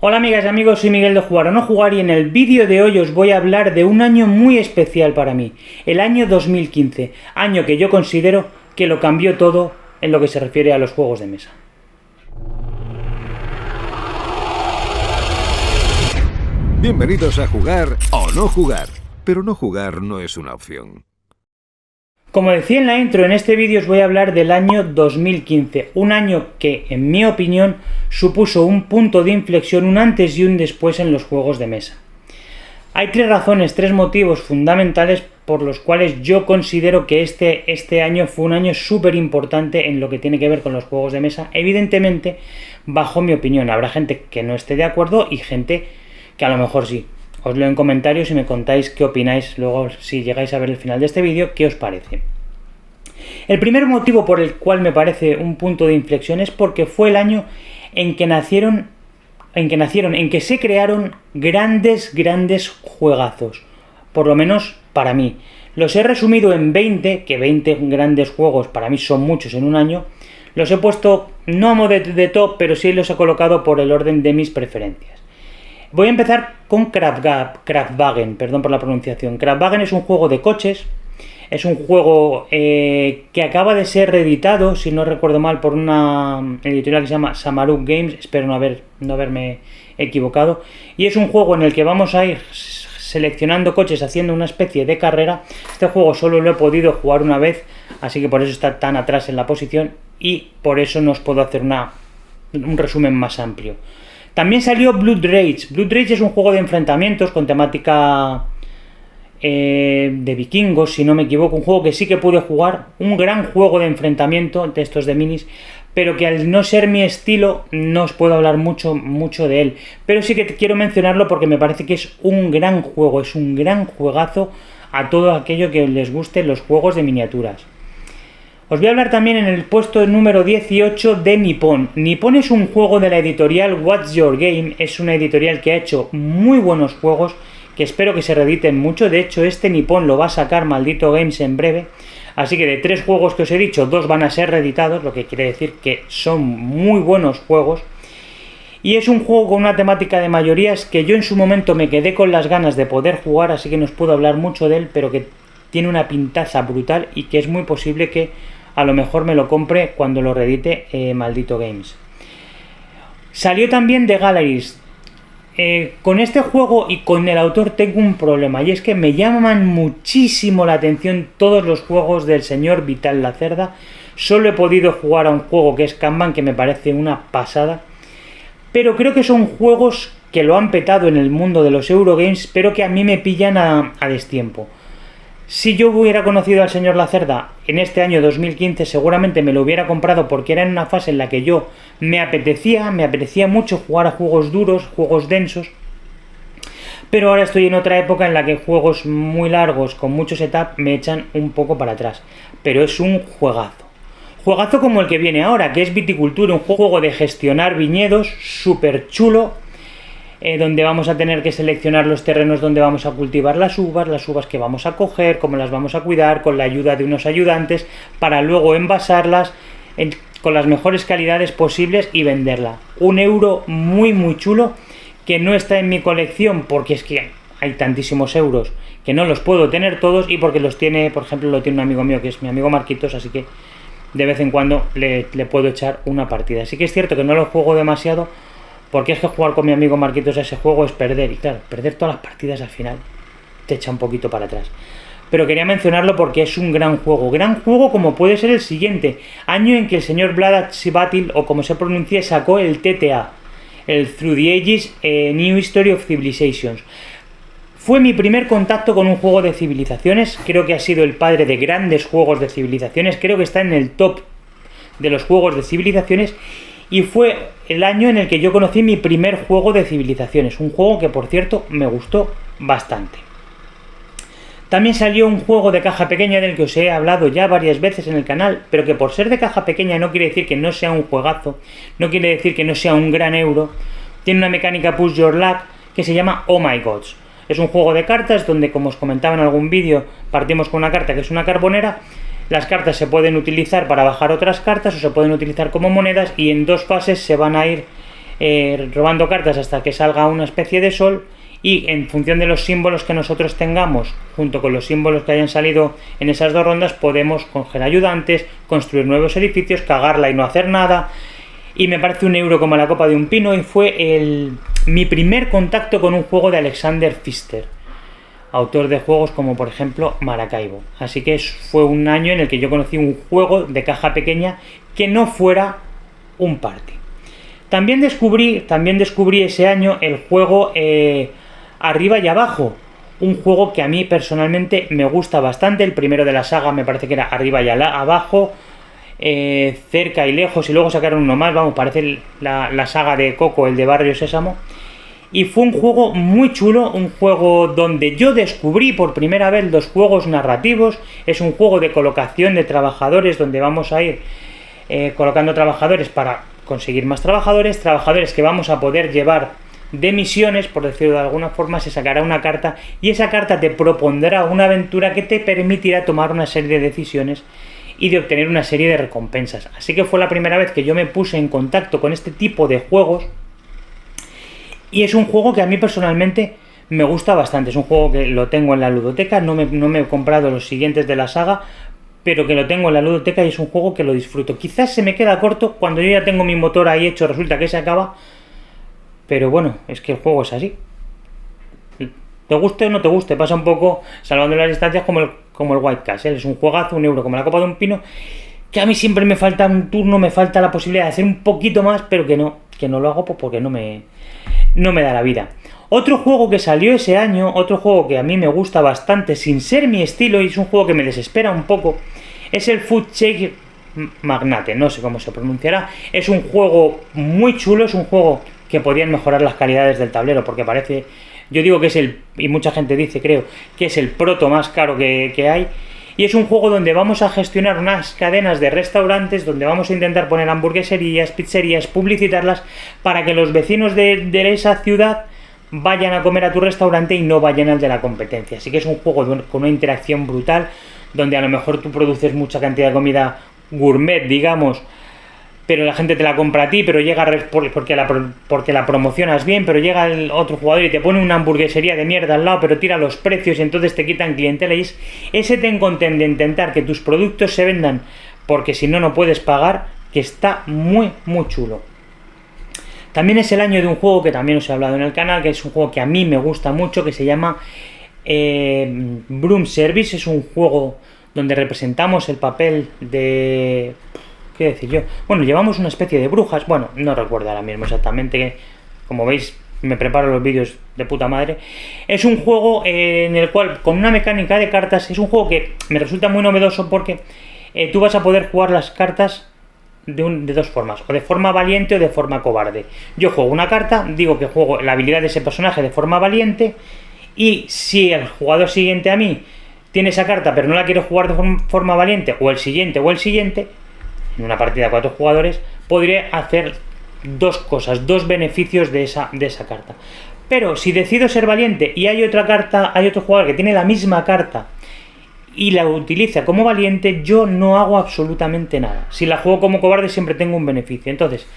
Hola amigas y amigos, soy Miguel de Jugar o No Jugar y en el vídeo de hoy os voy a hablar de un año muy especial para mí, el año 2015, año que yo considero que lo cambió todo en lo que se refiere a los juegos de mesa. Bienvenidos a Jugar o No Jugar, pero no jugar no es una opción. Como decía en la intro, en este vídeo os voy a hablar del año 2015, un año que, en mi opinión, supuso un punto de inflexión, un antes y un después en los juegos de mesa. Hay tres motivos fundamentales por los cuales yo considero que este año fue un año súper importante en lo que tiene que ver con los juegos de mesa. Evidentemente, bajo mi opinión, habrá gente que no esté de acuerdo y gente que a lo mejor sí. Os leo en comentarios y me contáis qué opináis luego si llegáis a ver el final de este vídeo, qué os parece. El primer motivo por el cual me parece un punto de inflexión es porque fue el año en que se crearon grandes juegazos, por lo menos para mí. Los he resumido en 20, que 20 grandes juegos para mí son muchos en un año. Los he puesto no a modo de top, pero sí los he colocado por el orden de mis preferencias. Voy a empezar con Kraftwagen, perdón por la pronunciación. Kraftwagen es un juego de coches, es un juego que acaba de ser reeditado, si no recuerdo mal, por una editorial que se llama Samaruk Games, espero no haberme equivocado, y es un juego en el que vamos a ir seleccionando coches haciendo una especie de carrera. Este juego solo lo he podido jugar una vez, así que por eso está tan atrás en la posición y por eso no os puedo hacer un resumen más amplio. También salió Blood Rage. Blood Rage es un juego de enfrentamientos con temática de vikingos, si no me equivoco. Un juego que sí que pude jugar. Un gran juego de enfrentamiento de estos de minis, pero que al no ser mi estilo no os puedo hablar mucho de él. Pero sí que quiero mencionarlo porque me parece que es un gran juego. Es un gran juegazo a todo aquello que les guste los juegos de miniaturas. Os voy a hablar también en el puesto número 18 de Nippon. Nippon es un juego de la editorial What's Your Game. Es una editorial que ha hecho muy buenos juegos, que espero que se reediten mucho. De hecho, este Nippon lo va a sacar Maldito Games en breve. Así que de 3 juegos que os he dicho, 2 van a ser reeditados, lo que quiere decir que son muy buenos juegos. Y es un juego con una temática de mayorías que yo en su momento me quedé con las ganas de poder jugar, así que no os puedo hablar mucho de él, pero que tiene una pintaza brutal y que es muy posible que a lo mejor me lo compre cuando lo reedite Maldito Games. Salió también The Galleries. Con este juego y con el autor tengo un problema, y es que me llaman muchísimo la atención todos los juegos del señor Vital Lacerda. Solo he podido jugar a un juego que es Kanban, que me parece una pasada, pero creo que son juegos que lo han petado en el mundo de los Eurogames, pero que a mí me pillan a destiempo. Si yo hubiera conocido al señor Lacerda en este año 2015, seguramente me lo hubiera comprado porque era en una fase en la que yo me apetecía mucho jugar a juegos duros, juegos densos, pero ahora estoy en otra época en la que juegos muy largos, con mucho setup, me echan un poco para atrás, pero es un juegazo. Juegazo como el que viene ahora, que es Viticultura, un juego de gestionar viñedos, súper chulo, donde vamos a tener que seleccionar los terrenos donde vamos a cultivar las uvas que vamos a coger, cómo las vamos a cuidar, con la ayuda de unos ayudantes, para luego envasarlas con las mejores calidades posibles y venderla. Un euro muy chulo, que no está en mi colección porque es que hay tantísimos euros que no los puedo tener todos, y porque los tiene, por ejemplo, lo tiene un amigo mío que es mi amigo Marquitos, así que de vez en cuando le puedo echar una partida. Así que es cierto que no lo juego demasiado, porque es que jugar con mi amigo Marquitos a ese juego es perder, y claro, perder todas las partidas al final te echa un poquito para atrás. Pero quería mencionarlo porque es un gran juego como puede ser el siguiente, año en que el señor Vlad Battle, o como se pronuncia, sacó el TTA, el Through the Ages New History of Civilizations. Fue mi primer contacto con un juego de civilizaciones, creo que ha sido el padre de grandes juegos de civilizaciones, creo que está en el top de los juegos de civilizaciones, y fue el año en el que yo conocí mi primer juego de civilizaciones, un juego que por cierto me gustó bastante. También salió un juego de caja pequeña del que os he hablado ya varias veces en el canal, pero que por ser de caja pequeña no quiere decir que no sea un juegazo, no quiere decir que no sea un gran euro. Tiene una mecánica Push Your Luck que se llama Oh My Gods. Es un juego de cartas donde, como os comentaba en algún vídeo, partimos con una carta que es una carbonera. Las cartas se pueden utilizar para bajar otras cartas o se pueden utilizar como monedas, y en 2 fases se van a ir robando cartas hasta que salga una especie de sol, y en función de los símbolos que nosotros tengamos, junto con los símbolos que hayan salido en esas 2 rondas, podemos coger ayudantes, construir nuevos edificios, cagarla y no hacer nada. Y me parece un euro como la copa de un pino, y fue mi primer contacto con un juego de Alexander Pfister, autor de juegos como por ejemplo Maracaibo. Así que fue un año en el que yo conocí un juego de caja pequeña que no fuera un party. También descubrí ese año el juego Arriba y Abajo, un juego que a mí personalmente me gusta bastante. El primero de la saga me parece que era Arriba y Abajo, Cerca y Lejos, y luego sacaron uno más, parece la saga de Coco, el de Barrio Sésamo. Y fue un juego muy chulo, un juego donde yo descubrí por primera vez los juegos narrativos. Es un juego de colocación de trabajadores, donde vamos a ir colocando trabajadores para conseguir más trabajadores que vamos a poder llevar de misiones, por decirlo de alguna forma. Se sacará una carta y esa carta te propondrá una aventura que te permitirá tomar una serie de decisiones y de obtener una serie de recompensas. Así que fue la primera vez que yo me puse en contacto con este tipo de juegos, y es un juego que a mí personalmente me gusta bastante. Es un juego que lo tengo en la ludoteca, no me he comprado los siguientes de la saga, pero que lo tengo en la ludoteca y es un juego que lo disfruto. Quizás se me queda corto cuando yo ya tengo mi motor ahí hecho, resulta que se acaba. Pero bueno, es que el juego es así. Te guste o no te guste, pasa un poco, salvando las distancias, como el White Castle. Es un juegazo, un euro como la copa de un pino, que a mí siempre me falta un turno, me falta la posibilidad de hacer un poquito más, pero que no lo hago porque no me da la vida. Otro juego que salió ese año, otro juego que a mí me gusta bastante, sin ser mi estilo, y es un juego que me desespera un poco, es el Food Chain Magnate, no sé cómo se pronunciará. Es un juego muy chulo, es un juego que podrían mejorar las calidades del tablero, porque parece, yo digo que es y mucha gente dice, creo, que es el proto más caro que hay. Y es un juego donde vamos a gestionar unas cadenas de restaurantes, donde vamos a intentar poner hamburgueserías, pizzerías, publicitarlas, para que los vecinos de esa ciudad vayan a comer a tu restaurante y no vayan al de la competencia. Así que es un juego con una interacción brutal, donde a lo mejor tú produces mucha cantidad de comida gourmet, digamos, pero la gente te la compra a ti, pero llega porque la promocionas bien, pero llega el otro jugador y te pone una hamburguesería de mierda al lado, pero tira los precios y entonces te quitan clientela. Y es ese ten content de intentar que tus productos se vendan, porque si no, no puedes pagar, que está muy, muy chulo. También es el año de un juego que también os he hablado en el canal, que es un juego que a mí me gusta mucho, que se llama Broom Service. Es un juego donde representamos el papel de... ¿qué decir yo? Bueno, llevamos una especie de brujas. Bueno, no recuerdo ahora mismo exactamente. Como veis, me preparo los vídeos de puta madre. Es un juego en el cual, con una mecánica de cartas, es un juego que me resulta muy novedoso, porque tú vas a poder jugar las cartas de dos formas, o de forma valiente o de forma cobarde. Yo juego una carta, digo que juego la habilidad de ese personaje de forma valiente, y si el jugador siguiente a mí tiene esa carta pero no la quiere jugar de forma valiente, o el siguiente, en una partida de 4 jugadores, podré hacer dos cosas, dos beneficios de esa carta. Pero si decido ser valiente y hay otro jugador que tiene la misma carta y la utiliza como valiente, yo no hago absolutamente nada. Si la juego como cobarde, siempre tengo un beneficio. Entonces,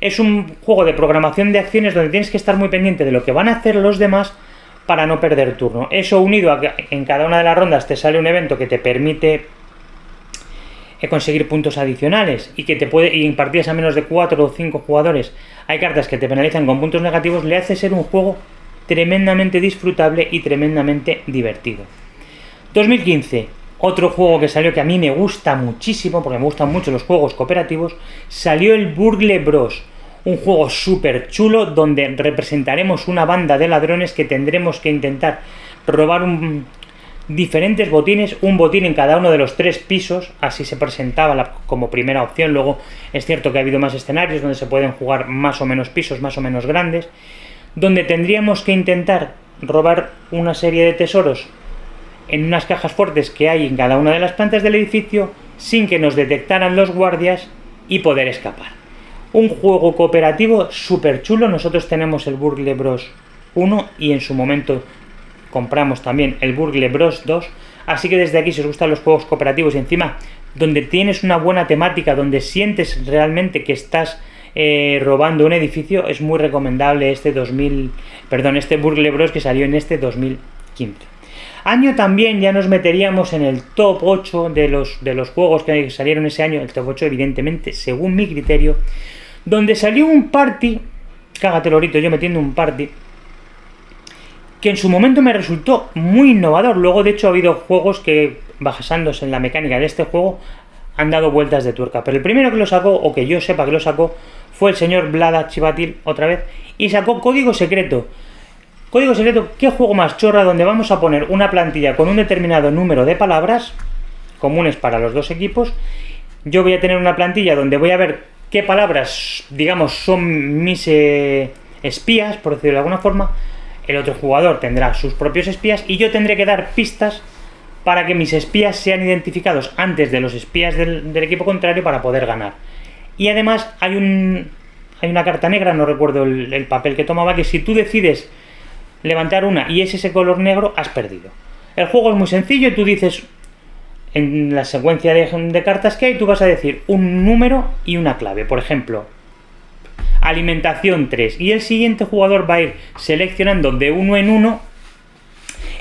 es un juego de programación de acciones donde tienes que estar muy pendiente de lo que van a hacer los demás para no perder turno. Eso, unido a que en cada una de las rondas te sale un evento que te permite conseguir puntos adicionales, y y en partidas a menos de 4 o 5 jugadores hay cartas que te penalizan con puntos negativos, le hace ser un juego tremendamente disfrutable y tremendamente divertido. 2015, otro juego que salió que a mí me gusta muchísimo, porque me gustan mucho los juegos cooperativos, salió el Burgle Bros. Un juego súper chulo donde representaremos una banda de ladrones que tendremos que intentar robar diferentes botines, un botín en cada uno de los 3 pisos, así se presentaba como primera opción. Luego es cierto que ha habido más escenarios donde se pueden jugar más o menos pisos, más o menos grandes, donde tendríamos que intentar robar una serie de tesoros en unas cajas fuertes que hay en cada una de las plantas del edificio, sin que nos detectaran los guardias, y poder escapar. Un juego cooperativo súper chulo. Nosotros tenemos el Burgle Bros 1 y en su momento compramos también el Burgle Bros 2, así que desde aquí, si os gustan los juegos cooperativos y encima donde tienes una buena temática, donde sientes realmente que estás robando un edificio. Es muy recomendable este Burgle Bros que salió en este 2015. Año también, ya nos meteríamos en el top 8 de los juegos que salieron ese año, el top 8 evidentemente, según mi criterio, donde salió un party, cágate lorito, yo metiendo un party, que en su momento me resultó muy innovador. Luego, de hecho, ha habido juegos que, basándose en la mecánica de este juego, han dado vueltas de tuerca. Pero el primero que lo sacó, o que yo sepa que lo sacó, fue el señor Vlada Chvátil, otra vez, y sacó Código Secreto. Código Secreto, ¿qué juego más chorra? Donde vamos a poner una plantilla con un determinado número de palabras, comunes para los dos equipos. Yo voy a tener una plantilla donde voy a ver qué palabras, digamos, son mis espías, por decirlo de alguna forma. El otro jugador tendrá sus propios espías y yo tendré que dar pistas para que mis espías sean identificados antes de los espías del equipo contrario para poder ganar. Y además hay una carta negra, no recuerdo el papel que tomaba, que si tú decides levantar una y es ese color negro, has perdido. El juego es muy sencillo, tú dices en la secuencia de cartas que hay, tú vas a decir un número y una clave. Por ejemplo, alimentación 3, y el siguiente jugador va a ir seleccionando de uno en uno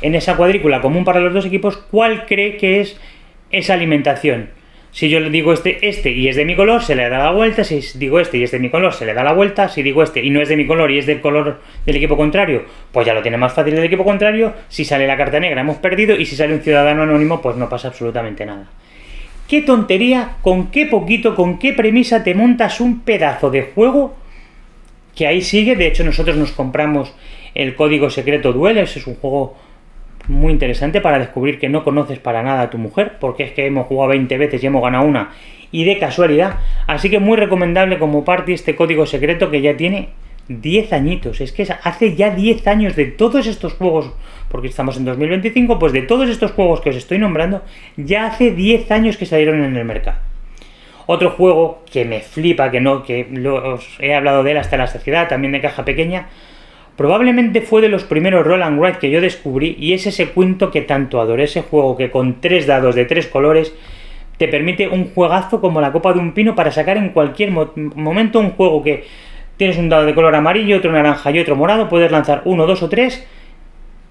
en esa cuadrícula común para los dos equipos cuál cree que es esa alimentación. Si yo le digo este y es de mi color, se le da la vuelta. Si digo este y es de mi color, se le da la vuelta. Si digo este y no es de mi color y es del color del equipo contrario, pues ya lo tiene más fácil el equipo contrario. Si sale la carta negra, hemos perdido. Y si sale un ciudadano anónimo, pues no pasa absolutamente nada. ¡Qué tontería! ¿Con qué poquito, con qué premisa te montas un pedazo de juego que ahí sigue? De hecho, nosotros nos compramos el Código Secreto Duel. Ese es un juego muy interesante para descubrir que no conoces para nada a tu mujer, porque es que hemos jugado 20 veces y hemos ganado una, y de casualidad. Así que muy recomendable como party este Código Secreto, que ya tiene 10 añitos. Es que hace ya 10 años de todos estos juegos, porque estamos en 2025, pues de todos estos juegos que os estoy nombrando, ya hace 10 años que salieron en el mercado. Otro juego que me flipa, os he hablado de él hasta la saciedad, también de caja pequeña, probablemente fue de los primeros roll and write que yo descubrí, y es ese cuento que tanto adoré, ese juego que con 3 dados de 3 colores te permite un juegazo como la copa de un pino para sacar en cualquier momento un juego que tienes un dado de color amarillo, otro naranja y otro morado, puedes lanzar 1, 2 o 3,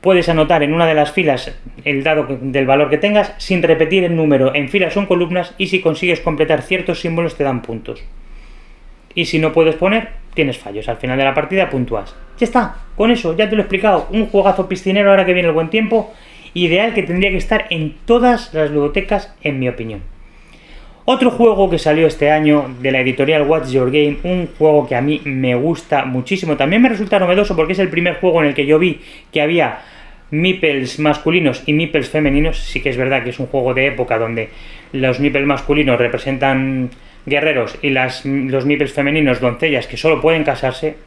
puedes anotar en una de las filas el dado del valor que tengas sin repetir el número en filas o en columnas, y si consigues completar ciertos símbolos te dan puntos. Y si no puedes poner, tienes fallos. Al final de la partida puntúas. Ya está, con eso, ya te lo he explicado. Un juegazo piscinero ahora que viene el buen tiempo. Ideal, que tendría que estar en todas las ludotecas, en mi opinión. Otro juego que salió este año de la editorial What's Your Game, un juego que a mí me gusta muchísimo. También me resulta novedoso porque es el primer juego en el que yo vi que había meeples masculinos y meeples femeninos. Sí que es verdad que es un juego de época donde los meeples masculinos representan guerreros y los meeples femeninos doncellas que solo pueden casarse.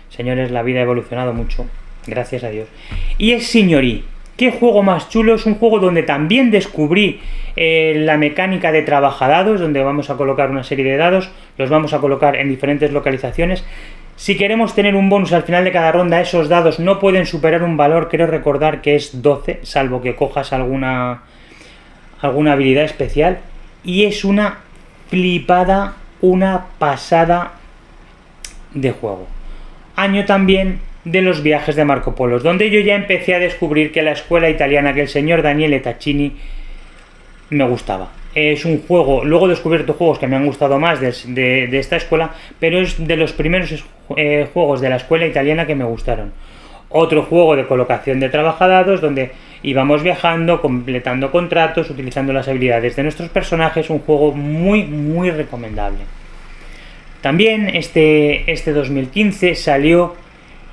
Señores, la vida ha evolucionado mucho, gracias a Dios. Y es Signorí. ¿Qué juego más chulo? Es un juego donde también descubrí la mecánica de trabajadados, donde vamos a colocar una serie de dados, los vamos a colocar en diferentes localizaciones. Si queremos tener un bonus al final de cada ronda, esos dados no pueden superar un valor, creo recordar que es 12, salvo que cojas alguna habilidad especial. Y es una flipada, una pasada de juego. Año también de los viajes de Marco Polo, donde yo ya empecé a descubrir que la escuela italiana, que el señor Daniele Taccini, me gustaba. Es un juego, luego he descubierto juegos que me han gustado más de esta escuela, pero es de los primeros juegos de la escuela italiana que me gustaron. Otro juego de colocación de trabajadados, donde íbamos viajando, completando contratos, utilizando las habilidades de nuestros personajes. Un juego muy, muy recomendable. También este 2015 salió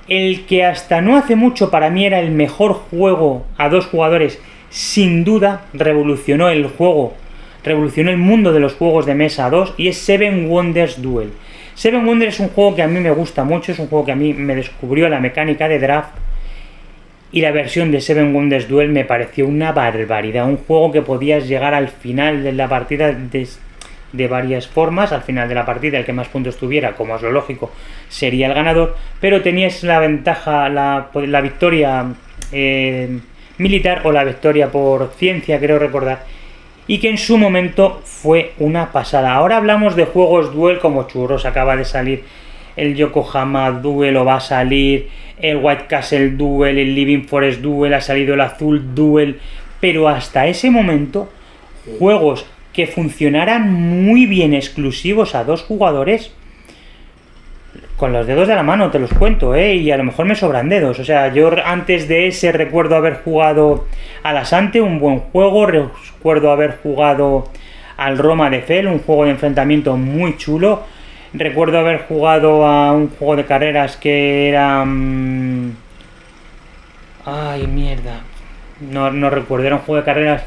el que hasta no hace mucho para mí era el mejor juego a 2 jugadores, sin duda. Revolucionó el juego, revolucionó el mundo de los juegos de mesa a 2, y es Seven Wonders Duel. Seven Wonders es un juego que a mí me gusta mucho, es un juego que a mí me descubrió la mecánica de draft, y la versión de Seven Wonders Duel me pareció una barbaridad. Un juego que podías llegar al final de la partida de varias formas. Al final de la partida el que más puntos tuviera, como es lo lógico, sería el ganador, pero tenías la ventaja, la victoria militar o la victoria por ciencia, creo recordar. y que en su momento fue una pasada. Ahora hablamos de juegos Duel como churros, acaba de salir el Yokohama Duel o va a salir el White Castle Duel, el Living Forest Duel, ha salido el Azul Duel, pero hasta ese momento juegos que funcionaran muy bien exclusivos a 2 jugadores, con los dedos de la mano te los cuento, y a lo mejor me sobran dedos. O sea, yo antes de ese recuerdo haber jugado al Asante, un buen juego, recuerdo haber jugado al Roma de Fel, un juego de enfrentamiento muy chulo, recuerdo haber jugado a un juego de carreras que era... ay, mierda, no recuerdo, era un juego de carreras...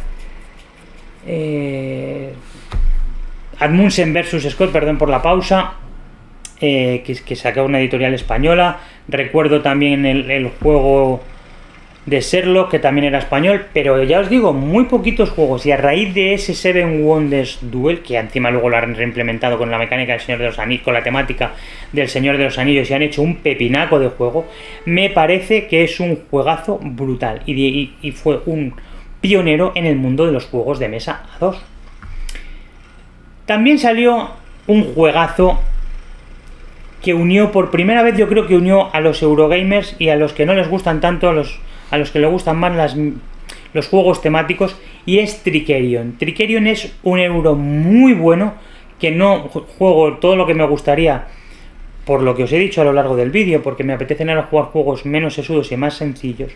Admundsen vs Scott, perdón por la pausa, que sacó una editorial española. Recuerdo también el juego de Sherlock, que también era español, pero ya os digo, muy poquitos juegos, y a raíz de ese Seven Wonders Duel, que encima luego lo han reimplementado con la mecánica del Señor de los Anillos, con la temática del Señor de los Anillos, y han hecho un pepinaco de juego, me parece que es un juegazo brutal, y fue un pionero en el mundo de los juegos de mesa a 2. También salió un juegazo que unió por primera vez, yo creo que unió a los Eurogamers y a los que no les gustan tanto, a los que les gustan más los juegos temáticos, y es Trickerion. Trickerion es un euro muy bueno, que no juego todo lo que me gustaría, por lo que os he dicho a lo largo del vídeo, porque me apetece ahora jugar juegos menos sesudos y más sencillos,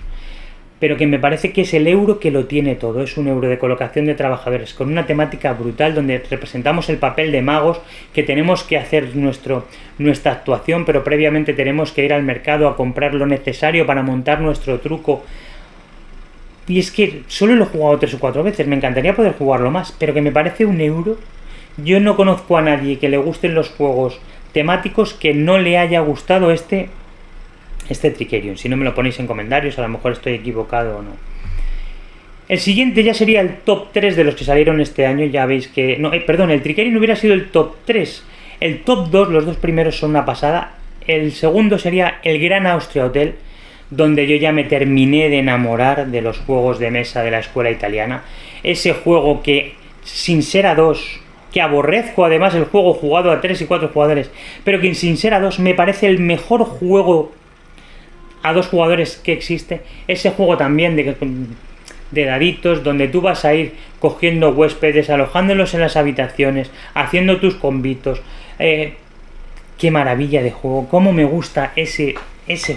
pero que me parece que es el euro que lo tiene todo. Es un euro de colocación de trabajadores con una temática brutal, donde representamos el papel de magos, que tenemos que hacer nuestra actuación, pero previamente tenemos que ir al mercado a comprar lo necesario para montar nuestro truco. Y es que solo lo he jugado 3 o 4 veces, me encantaría poder jugarlo más, pero que me parece un euro. Yo no conozco a nadie que le gusten los juegos temáticos que no le haya gustado este Trickerion. Si no, me lo ponéis en comentarios, a lo mejor estoy equivocado o no. El siguiente ya sería el top 3 de los que salieron este año. Ya veis que... no, perdón, el Trickerion hubiera sido el top 3. El top 2, los 2 primeros son una pasada. El segundo sería el Gran Austria Hotel, donde yo ya me terminé de enamorar de los juegos de mesa de la escuela italiana. Ese juego que, sin ser a 2... que aborrezco además el juego jugado a 3 y 4 jugadores, pero que sin ser a 2 me parece el mejor juego a 2 jugadores que existe. Ese juego también de daditos, donde tú vas a ir cogiendo huéspedes, alojándolos en las habitaciones, haciendo tus convitos. Qué maravilla de juego, cómo me gusta ese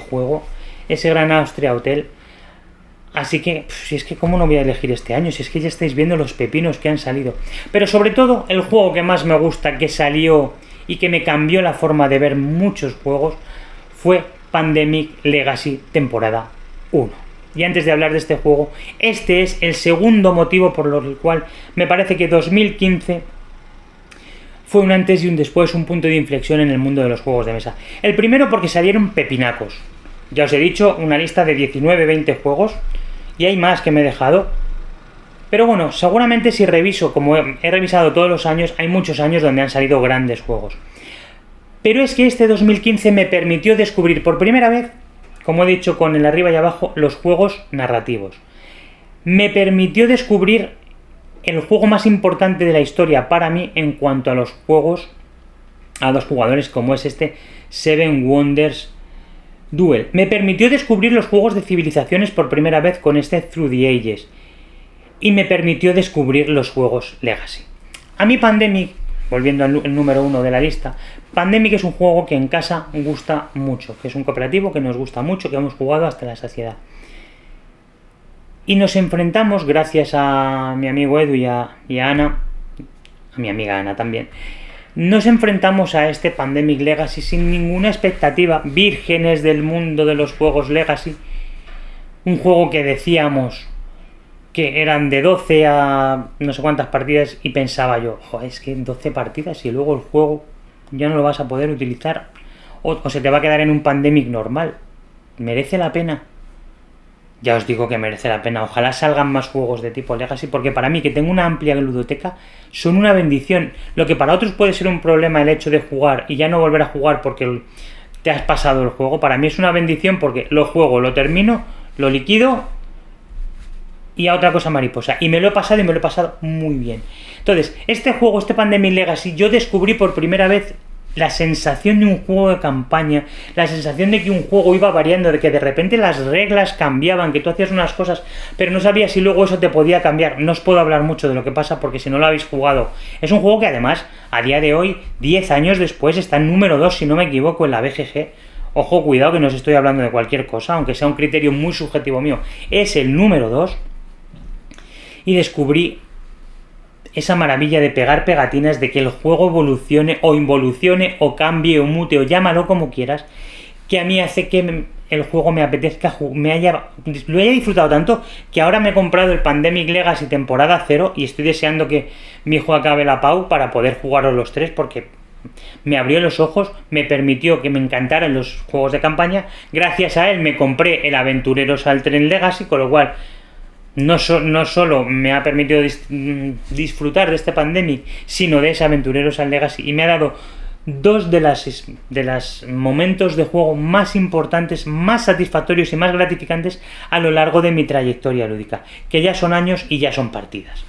juego, ese Gran Austria Hotel. Así que, si es que cómo no voy a elegir este año, si es que ya estáis viendo los pepinos que han salido. Pero sobre todo, el juego que más me gusta, que salió y que me cambió la forma de ver muchos juegos, fue Pandemic Legacy temporada 1. Y antes de hablar de este juego, este es el segundo motivo por el cual me parece que 2015 fue un antes y un después, un punto de inflexión en el mundo de los juegos de mesa. El primero porque salieron pepinacos. Ya os he dicho, una lista de 19-20 juegos, y hay más que me he dejado. Pero bueno, seguramente si reviso, como he revisado todos los años, hay muchos años donde han salido grandes juegos. Pero es que este 2015 me permitió descubrir por primera vez, como he dicho con el arriba y abajo, los juegos narrativos. Me permitió descubrir el juego más importante de la historia para mí en cuanto a los juegos a 2 jugadores, como es este Seven Wonders Duel. Me permitió descubrir los juegos de civilizaciones por primera vez con este Through the Ages. Y me permitió descubrir los juegos Legacy. A mí Pandemic, volviendo al número 1 de la lista, Pandemic es un juego que en casa gusta mucho, que es un cooperativo que nos gusta mucho, que hemos jugado hasta la saciedad. Y nos enfrentamos, gracias a mi amigo Edu y a Ana, a mi amiga Ana también, nos enfrentamos a este Pandemic Legacy sin ninguna expectativa, vírgenes del mundo de los juegos Legacy. Un juego que decíamos que eran de 12 a no sé cuántas partidas, y pensaba yo, joder, es que 12 partidas y luego el juego ya no lo vas a poder utilizar, o se te va a quedar en un Pandemic normal. ¿Merece la pena? Ya os digo que merece la pena. Ojalá salgan más juegos de tipo Legacy, porque para mí, que tengo una amplia ludoteca, son una bendición. Lo que para otros puede ser un problema, el hecho de jugar y ya no volver a jugar porque te has pasado el juego, para mí es una bendición, porque lo juego, lo termino, lo liquido y a otra cosa mariposa. Y me lo he pasado y me lo he pasado muy bien. Entonces, este juego, este Pandemic Legacy, yo descubrí por primera vez la sensación de un juego de campaña, la sensación de que un juego iba variando, de que de repente las reglas cambiaban, que tú hacías unas cosas, pero no sabías si luego eso te podía cambiar. No os puedo hablar mucho de lo que pasa porque si no lo habéis jugado. Es un juego que además, a día de hoy, 10 años después, está en número 2, si no me equivoco, en la BGG. Ojo, cuidado que no os estoy hablando de cualquier cosa, aunque sea un criterio muy subjetivo mío. Es el número 2. Y descubrí esa maravilla de pegar pegatinas, de que el juego evolucione o involucione o cambie o mute o llámalo como quieras, que a mí hace que el juego me apetezca, lo haya disfrutado tanto que ahora me he comprado el Pandemic Legacy temporada 0 y estoy deseando que mi hijo acabe la PAU para poder jugarlos los 3 porque me abrió los ojos, me permitió que me encantaran los juegos de campaña. Gracias a él me compré el Aventureros al Tren Legacy, con lo cual no solo me ha permitido disfrutar de este Pandemic, sino de ese Aventureros al Legacy, y me ha dado dos de los momentos de juego más importantes, más satisfactorios y más gratificantes a lo largo de mi trayectoria lúdica, que ya son años y ya son partidas.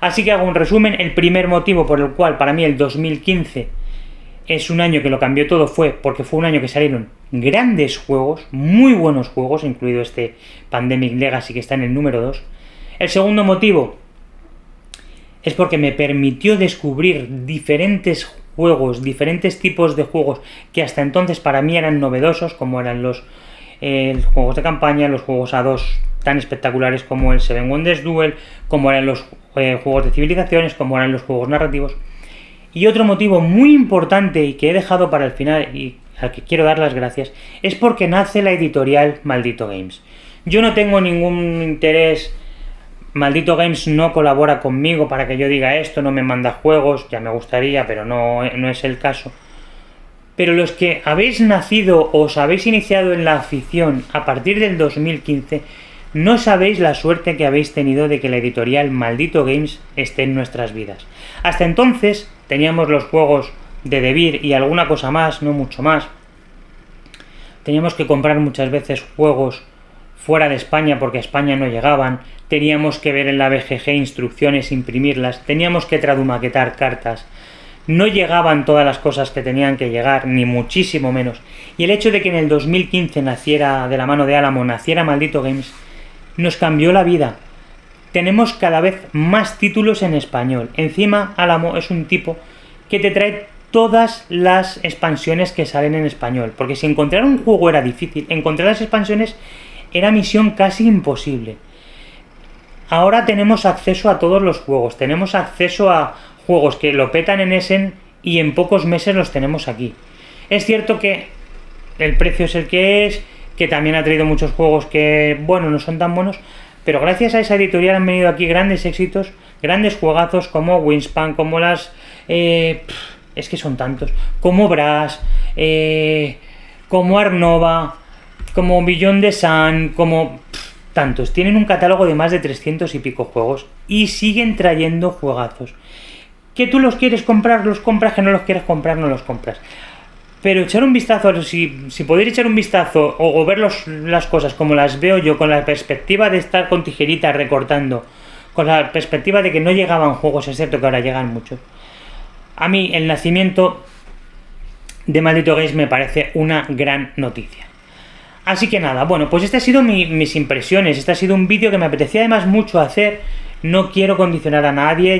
Así que hago un resumen. El primer motivo por el cual para mí el 2015 es un año que lo cambió todo fue porque fue un año que salieron grandes juegos, muy buenos juegos, incluido este Pandemic Legacy que está en el número 2. El segundo motivo es porque me permitió descubrir diferentes juegos, diferentes tipos de juegos que hasta entonces para mí eran novedosos, como eran los juegos de campaña, los juegos a 2 tan espectaculares como el Seven Wonders Duel, como eran los juegos de civilizaciones, como eran los juegos narrativos. Y otro motivo muy importante y que he dejado para el final y al que quiero dar las gracias es porque nace la editorial Maldito Games. Yo no tengo ningún interés, Maldito Games no colabora conmigo para que yo diga esto, no me manda juegos, ya me gustaría, pero no es el caso. Pero los que habéis nacido o os habéis iniciado en la afición a partir del 2015, no sabéis la suerte que habéis tenido de que la editorial Maldito Games esté en nuestras vidas. Hasta entonces teníamos los juegos de Devir y alguna cosa más, no mucho más. Teníamos que comprar muchas veces juegos fuera de España porque a España no llegaban. Teníamos que ver en la BGG instrucciones, imprimirlas. Teníamos que tradumaquetar cartas. No llegaban todas las cosas que tenían que llegar, ni muchísimo menos. Y el hecho de que en el 2015 naciera, de la mano de Álamo, naciera Maldito Games, nos cambió la vida. Tenemos cada vez más títulos en español. Encima, Álamo es un tipo que te trae todas las expansiones que salen en español. Porque si encontrar un juego era difícil, encontrar las expansiones era misión casi imposible. Ahora tenemos acceso a todos los juegos. Tenemos acceso a juegos que lo petan en Essen y en pocos meses los tenemos aquí. Es cierto que el precio es el que es, que también ha traído muchos juegos que, bueno, no son tan buenos, pero gracias a esa editorial han venido aquí grandes éxitos, grandes juegazos como Wingspan, como las... es que son tantos, como Brass, como Arnova, como Beyond the Sun, como... tantos. Tienen un catálogo de más de 300 y pico juegos y siguen trayendo juegazos. Que tú los quieres comprar, los compras, que no los quieres comprar, no los compras. Pero echar un vistazo, si podéis echar un vistazo o ver las cosas como las veo yo, con la perspectiva de estar con tijerita recortando, con la perspectiva de que no llegaban juegos, excepto que ahora llegan muchos, a mí el nacimiento de Maldito Games me parece una gran noticia. Así que nada, bueno, pues estas han sido mis impresiones. Este ha sido un vídeo que me apetecía además mucho hacer. No quiero condicionar a nadie,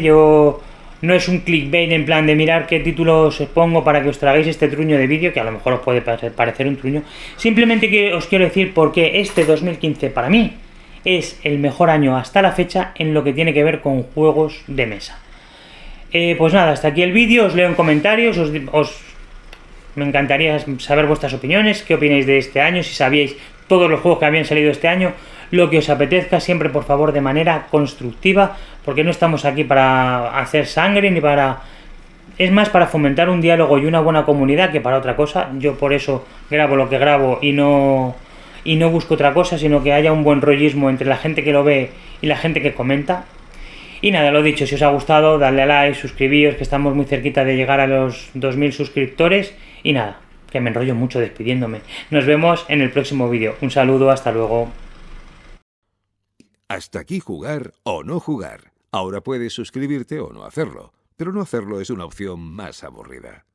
no es un clickbait en plan de mirar qué títulos os pongo para que os tragáis este truño de vídeo, que a lo mejor os puede parecer un truño. Simplemente os quiero decir por qué este 2015 para mí es el mejor año hasta la fecha en lo que tiene que ver con juegos de mesa. Pues nada, hasta aquí el vídeo, os leo en comentarios, me encantaría saber vuestras opiniones, qué opináis de este año, si sabíais todos los juegos que habían salido este año, lo que os apetezca, siempre por favor de manera constructiva, porque no estamos aquí para hacer sangre ni para... Es más para fomentar un diálogo y una buena comunidad que para otra cosa. Yo por eso grabo lo que grabo y no busco otra cosa, sino que haya un buen rollismo entre la gente que lo ve y la gente que comenta. Y nada, lo dicho, si os ha gustado, dadle a like, suscribíos, que estamos muy cerquita de llegar a los 2000 suscriptores. Y nada, que me enrollo mucho despidiéndome. Nos vemos en el próximo vídeo. Un saludo, hasta luego. Hasta aquí jugar o no jugar. Ahora puedes suscribirte o no hacerlo, pero no hacerlo es una opción más aburrida.